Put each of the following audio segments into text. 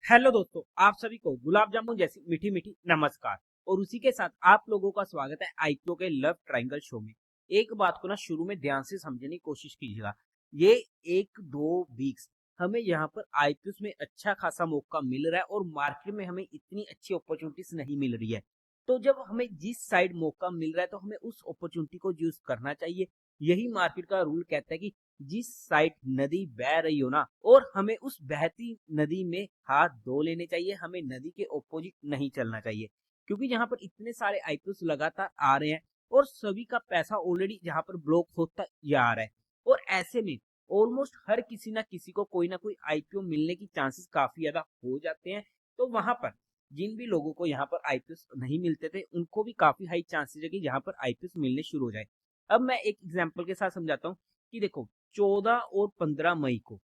Hello दोस्तों, आप सभी को गुलाब जामुन जैसी मीठी मीठी नमस्कार। और उसी के साथ आप लोगों का स्वागत है आईपीओ के लव ट्रायंगल शो में। एक बात को ना शुरू में ध्यान से समझने की कोशिश कीजिएगा। ये एक दो वीक्स हमें यहाँ पर आईपीओ में अच्छा खासा मौका मिल रहा है और मार्केट में हमें इतनी अच्छी अपॉर्चुनिटीज नहीं मिल रही है। तो जब हमें जिस साइड मौका मिल रहा है तो हमें उस अपॉर्चुनिटी को यूज करना चाहिए। यही मार्केट का रूल कहता है कि जिस साइड नदी बह रही हो ना, और हमें उस बहती नदी में हाथ धो लेने चाहिए, हमें नदी के ऑपोजिट नहीं चलना चाहिए। क्योंकि यहाँ पर इतने सारे आईपीओ लगातार आ रहे हैं और सभी का पैसा ऑलरेडी यहाँ पर ब्लॉक होता जा रहा है। और ऐसे में ऑलमोस्ट हर किसी ना किसी को कोई ना कोई आईपीओ मिलने की चांसेस काफी ज्यादा हो जाते हैं। तो वहां पर जिन भी लोगों को यहाँ पर आईपीओ नहीं मिलते थे उनको भी काफी हाई चांसेस है कि यहाँ पर आईपीओ मिलने शुरू हो जाए। अब मैं एक एग्जाम्पल के साथ समझाता हूँ कि देखो, 14 और 15 मई को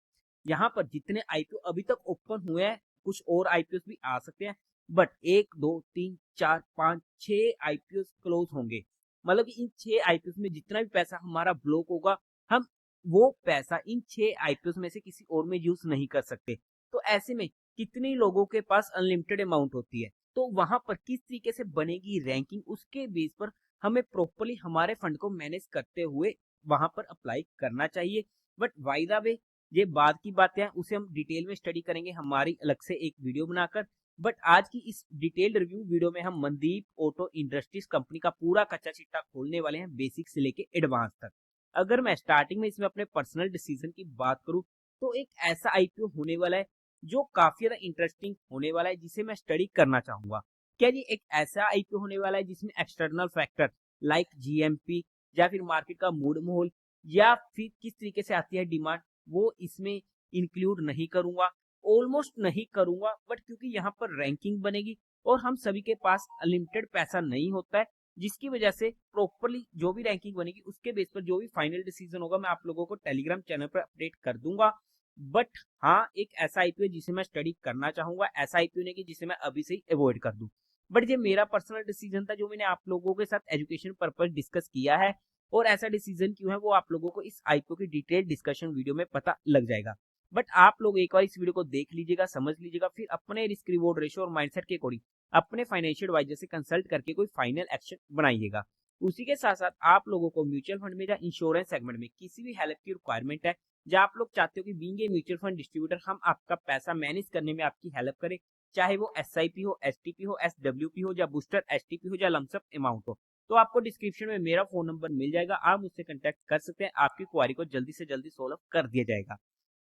यहाँ पर जितने आईपीओ अभी तक ओपन हुए हैं, कुछ और आईपीओ भी आ सकते हैं, बट 1 2 3 4 5 6 आईपीओ क्लोज होंगे। मतलब कि इन 6 आईपीओ में जितना भी पैसा हमारा ब्लॉक होगा, हम वो पैसा इन 6 आईपीओ में से किसी और में यूज नहीं कर सकते। तो ऐसे में कितने लोगों के पास अनलिमिटेड अमाउंट होती है, तो वहां पर किस तरीके से बनेगी रैंकिंग, उसके बेस पर हमें प्रॉपरली हमारे फंड को मैनेज करते हुए वहां पर अप्लाई करना चाहिए। बट बाय द वे, ये बाद की बातें हैं, उसे हम डिटेल में स्टडी करेंगे हमारी अलग से एक वीडियो बनाकर। बट आज की इस डिटेल्ड रिव्यू वीडियो में हम मनदीप ऑटो इंडस्ट्रीज कंपनी का पूरा कच्चा चिट्ठा खोलने वाले हैं, बेसिक से लेके एडवांस तक। अगर मैं स्टार्टिंग में इसमें अपने पर्सनल डिसीजन की बात करूं, तो एक ऐसा आईपीओ होने वाला है जो काफी ज्यादा इंटरेस्टिंग होने वाला है, जिसे मैं स्टडी करना चाहूंगा। क्या जी एक ऐसा आईपीओ होने वाला है जिसमें एक्सटर्नल फैक्टर लाइक जीएमपी या फिर मार्केट का मूड माहौल या फिर किस तरीके से आती है डिमांड, वो इसमें इंक्लूड नहीं करूंगा, ऑलमोस्ट नहीं करूंगा। बट क्योंकि यहाँ पर रैंकिंग बनेगी और हम सभी के पास अनलिमिटेड पैसा नहीं होता है, जिसकी वजह से प्रॉपरली जो भी रैंकिंग बनेगी उसके बेस पर जो भी फाइनल डिसीजन होगा मैं आप लोगों को टेलीग्राम चैनल पर अपडेट कर दूंगा। बट हाँ, एक ऐसा आईपीओ जिसे मैं स्टडी करना चाहूंगा, ऐसा आईपीओ नहीं कि जिसे मैं अभी से ही अवॉइड कर दूं। बट ये मेरा पर्सनल डिसीजन था जो मैंने आप लोगों के साथ एजुकेशन पर्पज डिस्कस किया है। और ऐसा डिसीजन क्यों है वो आप लोगों को इस आईपीओ की डिटेल डिस्कशन वीडियो में पता लग जाएगा। बट आप लोग एक बार इस वीडियो को देख लीजिएगा, समझ लीजिएगा, फिर अपने रिस्क रिवॉर्ड रेशियो और माइंडसेट के अकॉर्डिंग अपने फाइनेंशियल एडवाइजर से कंसल्ट करके कोई फाइनल एक्शन बनाइएगा। उसी के साथ साथ आप लोगों को म्यूचुअल फंड में या इंश्योरेंस सेगमेंट में किसी भी हेल्प की रिक्वायरमेंट है, जहां आप लोग चाहते हो कि being a mutual fund distributor हम आपका पैसा मैनेज करने में आपकी हेल्प करें, चाहे वो एसआईपी हो, एसटीपी हो, एसडब्ल्यूपी हो, या बूस्टर एसटीपी हो, या लमसम अमाउंट हो, तो आपको डिस्क्रिप्शन में मेरा फोन नंबर मिल जाएगा, आप मुझसे कांटेक्ट कर सकते हैं, आपकी क्वारी को जल्दी से जल्दी सोल्व कर दिया जाएगा।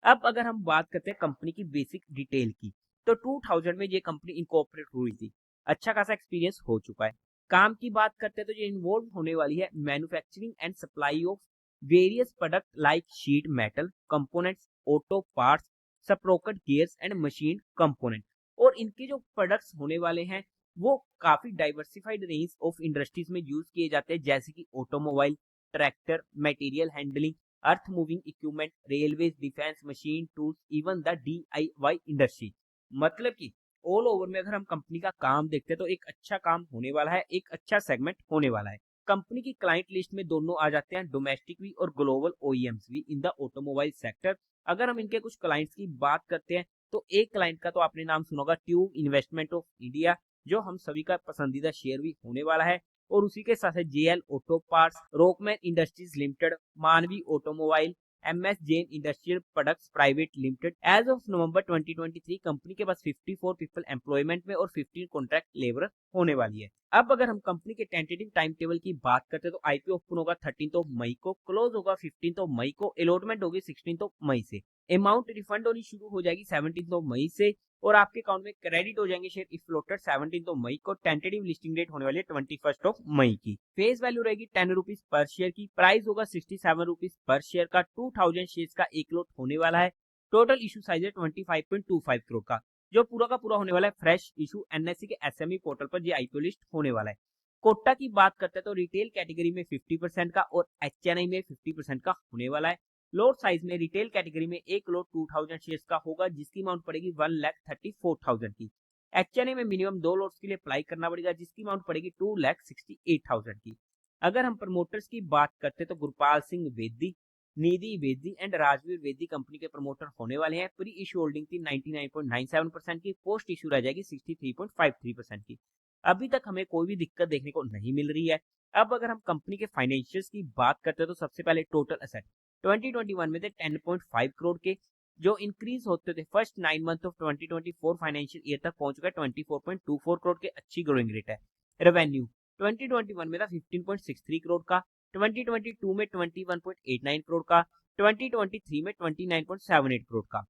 अब अगर हम बात करते हैं कंपनी की बेसिक डिटेल की, तो 2000 में ये कंपनी इनकॉर्पोरेट हुई थी, अच्छा खासा एक्सपीरियंस हो चुका है। काम की बात करते हैं तो ये इन्वॉल्व होने वाली है manufacturing and supply of various product like sheet metal components, auto parts, sprocket gears and machine component. और इनके जो प्रोडक्ट्स होने वाले हैं वो काफी डाइवर्सिफाइड रेंज ऑफ इंडस्ट्रीज में यूज किए जाते हैं, जैसे कि automobile, tractor, material handling, earth moving equipment, railway, defence, machine tools, even the DIY industry. मतलब कि ऑल ओवर में अगर हम कंपनी का काम देखते हैं तो एक अच्छा काम होने वाला है, एक अच्छा सेगमेंट होने वाला है। कंपनी की क्लाइंट लिस्ट में दोनों आ जाते हैं, डोमेस्टिक भी और ग्लोबल ओईएम्स भी इन द ऑटोमोबाइल सेक्टर। अगर हम इनके कुछ क्लाइंट्स की बात करते हैं तो एक क्लाइंट का तो आपने नाम सुना होगा, ट्यूब इन्वेस्टमेंट ऑफ इंडिया, जो हम सभी का पसंदीदा शेयर भी होने वाला है। और उसी के साथ है JL auto parts, Rockman industries limited, Manavi automobile, MS Jain industrial products private limited. As of November 2023 company के पास 54 पीपल एम्प्लॉयमेंट में और 15 कॉन्ट्रैक्ट लेबर होने वाली है। अब अगर हम कंपनी के टेंटेटिव टाइम टेबल की बात करते हैं तो आईपीओ ओपन होगा 13 मई को, क्लोज होगा 15 मई को, अलॉटमेंट होगी 16 मई से, अमाउंट रिफंड होनी शुरू हो जाएगी 17 मई से, और आपके अकाउंट में क्रेडिट हो जाएंगे शेयर इफ फ्लोटेड 17 मई को। टेंटेटिव लिस्टिंग डेट होने वाली है 21 मई की। फेस वैल्यू रहेगी 10 रुपीज पर शेयर की, प्राइस होगा 67 रुपीज पर शेयर का। 2000 शेयर का एक लॉट होने वाला है। टोटल इशू साइज है 25.25 करोड़ का, जो पूरा का पूरा होने वाला है फ्रेश इशू। एनएससी के एसएमई पोर्टल पर ये आईपीओ लिस्ट होने वाला है। कोटा की बात करते हैं तो रिटेल कैटेगरी में 50% का और एचएनआई में 50% का होने वाला है। लॉट साइज में रिटेल कैटेगरी में एक लॉट 2000 शेयर्स का होगा, जिसकी अमाउंट पड़ेगी 1,34,000 की। एचएनए में मिनिमम 2 लॉट्स के लिए अप्लाई करना पड़ेगा, जिसकी अमाउंट पड़ेगी 2,68,000 की। अगर हम प्रमोटर्स की बात करते हैं तो गुरपाल सिंह वेदी, निधि वेदी एंड राजवीर वेदी कंपनी के प्रमोटर होने वाले हैं। प्री इशू होल्डिंग थी 99.97% की, पोस्ट इशू रह जाएगी 63.53% की। अभी तक हमें कोई भी दिक्कत देखने को नहीं मिल रही है। अब अगर हम कंपनी के फाइनेंशियल्स की बात करते हैं तो सबसे पहले टोटल एसेट 2021 में थे 10.5 करोड़ के, जो इंक्रीज होते थे first 9 month of 2024 financial year तक पहुंच गए 24.24 करोड़ के, अच्छी ग्रोइंग रेट है। रेवेन्यू 2021 में था 15.63 करोड़ का, 2022 में 21.89 करोड़ का, 2023 में 29.78 करोड़ का,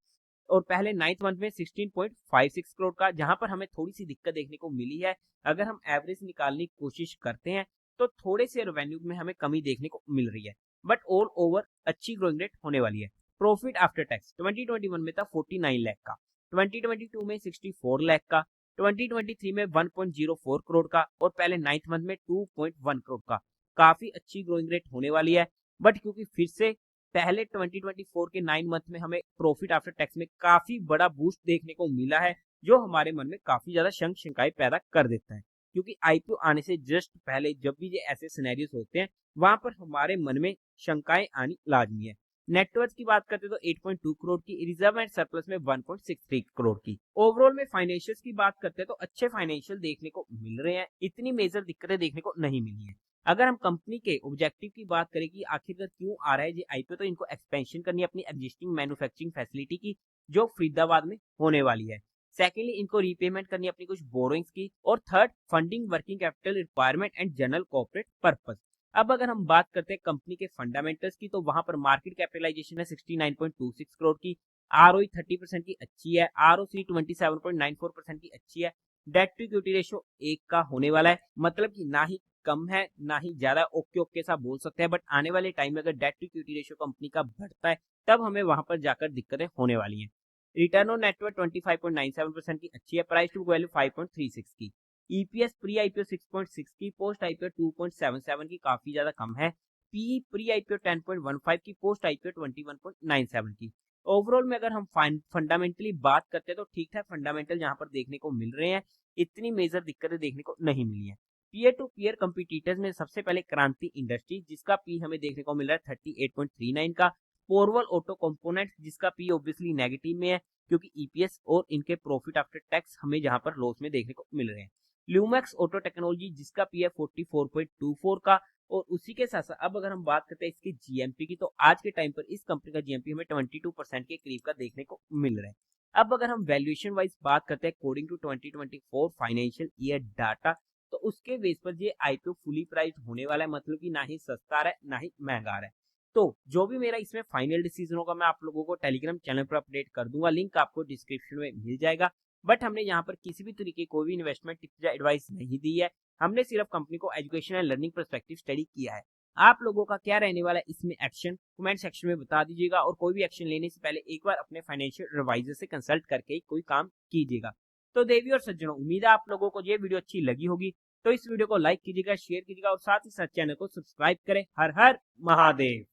और पहले 9th मंथ में 16.56 करोड़ का, जहां पर हमें थोड़ी सी दिक्कत देखने को मिली है। अगर हम एवरेज निकालने की कोशिश करते हैं तो थोड़े से रेवेन्यू में हमें कमी देखने को मिल रही है, बट ऑल ओवर अच्छी ग्रोइंग रेट होने वाली है। प्रॉफिट आफ्टर टैक्स 2021 में था 49 लाख का, 2022 में 64 लाख का, 2023 में 1.04 करोड़ का, और पहले 9th मंथ में 2.1 करोड़ का। काफी अच्छी ग्रोइंग रेट होने वाली है, बट क्योंकि फिर से पहले 2024 के 9 मंथ में हमें प्रॉफिट आफ्टर टैक्स में काफी बड़ा बूस्ट देखने को मिला है, जो हमारे मन में काफी ज्यादा शंकाएं पैदा कर देता है। क्योंकि आईपीओ आने से जस्ट पहले जब भी ये ऐसे सिनेरियोस होते हैं, वहां पर हमारे मन में शंकाएं आनी लाजमी है। नेटवर्थ की बात करते तो 8.2 करोड़ की, रिजर्व एंड सरप्लस में 1.63 करोड़ की। ओवरऑल में फाइनेंशियल्स की बात करते हैं तो अच्छे फाइनेंशियल देखने को मिल रहे हैं, इतनी मेजर दिक्कतें देखने को नहीं मिली है। अगर हम कंपनी के ऑब्जेक्टिव की बात करें कि आखिरकार क्यों आ रहा है ये आईपीओ, तो इनको एक्सपेंशन करनी है अपनी एग्जिस्टिंग मैन्युफैक्चरिंग फैसिलिटी की, जो फरीदाबाद में होने वाली है। सेकेंडली, इनको रीपेमेंट करनी है अपनी कुछ बोरोइंग्स की, और third, funding working capital requirement and general corporate purpose. अब अगर हम बात करते हैं कंपनी के फंडामेंटल्स की, तो वहां पर मार्केट कैपिटलाइजेशन है 69.26 करोड़ की, आरओई 30% की अच्छी है, आरओसी 27.94% की अच्छी है, डेट टू इक्विटी रेशियो 1 का होने वाला है, मतलब कि ना ही कम है ना ही ज्यादा, ओके ओके सा बोल सकते हैं। बट आने वाले टाइम में अगर debt to equity ratio company का बढ़ता है, तब हमें वहां पर जाकर दिक्कतें होने वाली हैं। रिटर्न ऑन नेटवर्थ 25.97% की अच्छी है, प्राइस टू वैल्यू 5.36 की, ईपीएस प्री आईपीओ 6.6 की, पोस्ट आईपीओ 2.77 की, काफी ज्यादा कम है। पी प्री आईपीओ 10.15 की, पोस्ट आईपीओ 21.97 की। ओवरऑल में अगर हम फंडामेंटली बात करते हैं तो ठीक ठाक फंडामेंटल जहां पर देखने को मिल रहे हैं, इतनी मेजर दिक्कतें देखने को नहीं मिली है। पीयर टू पीयर कंपिटिटर्स में सबसे पहले क्रांति इंडस्ट्री, जिसका पी हमें देखने को मिल रहा है 38.39 का, पोरवल ऑटो कंपोनेंट्स, जिसका पी ऑब्वियसली नेगेटिव में है क्योंकि ईपीएस और इनके प्रॉफिट आफ्टर टैक्स हमें जहां पर लॉस में देखने को मिल रहे हैं। ल्यूमैक्स ऑटो टेक्नोलॉजी, जिसका पी है 44.24 का, और उसी के साथ साथ अब अगर हम बात करते हैं इसकी जीएमपी की, तो आज के टाइम पर इस कंपनी का जीएमपी हमें 22% के करीब का देखने को मिल रहा है। अब अगर हम वैल्यूएशन वाइज बात करते हैं according to 2024 financial year data, तो उसके बेस पर ये आईपीओ फुली प्राइस्ड होने वाला है, मतलब कि ना ही सस्ता आ रहा है ना ही महंगा आ रहा है। तो जो भी मेरा इसमें फाइनल डिसीजन होगा, मैं आप लोगों को टेलीग्राम चैनल पर अपडेट कर दूंगा, लिंक आपको डिस्क्रिप्शन में मिल जाएगा। बट हमने यहाँ पर किसी भी तरीके कोई भी इन्वेस्टमेंट टिप्स या एडवाइस नहीं दी है, हमने सिर्फ कंपनी को education and learning perspective study किया है। आप लोगों का क्या रहने वाला है इसमें एक्शन, कमेंट सेक्शन में बता दीजिएगा, और कोई भी एक्शन लेने से पहले एक बार अपने फाइनेंशियल एडवाइजर से कंसल्ट करके ही कोई काम कीजिएगा। तो देवी और सज्जनों, उम्मीद है आप लोगों को ये वीडियो अच्छी लगी होगी, तो इस वीडियो को लाइक कीजिएगा, शेयर कीजिएगा, और साथ ही साथ चैनल को सब्सक्राइब करें। हर हर महादेव।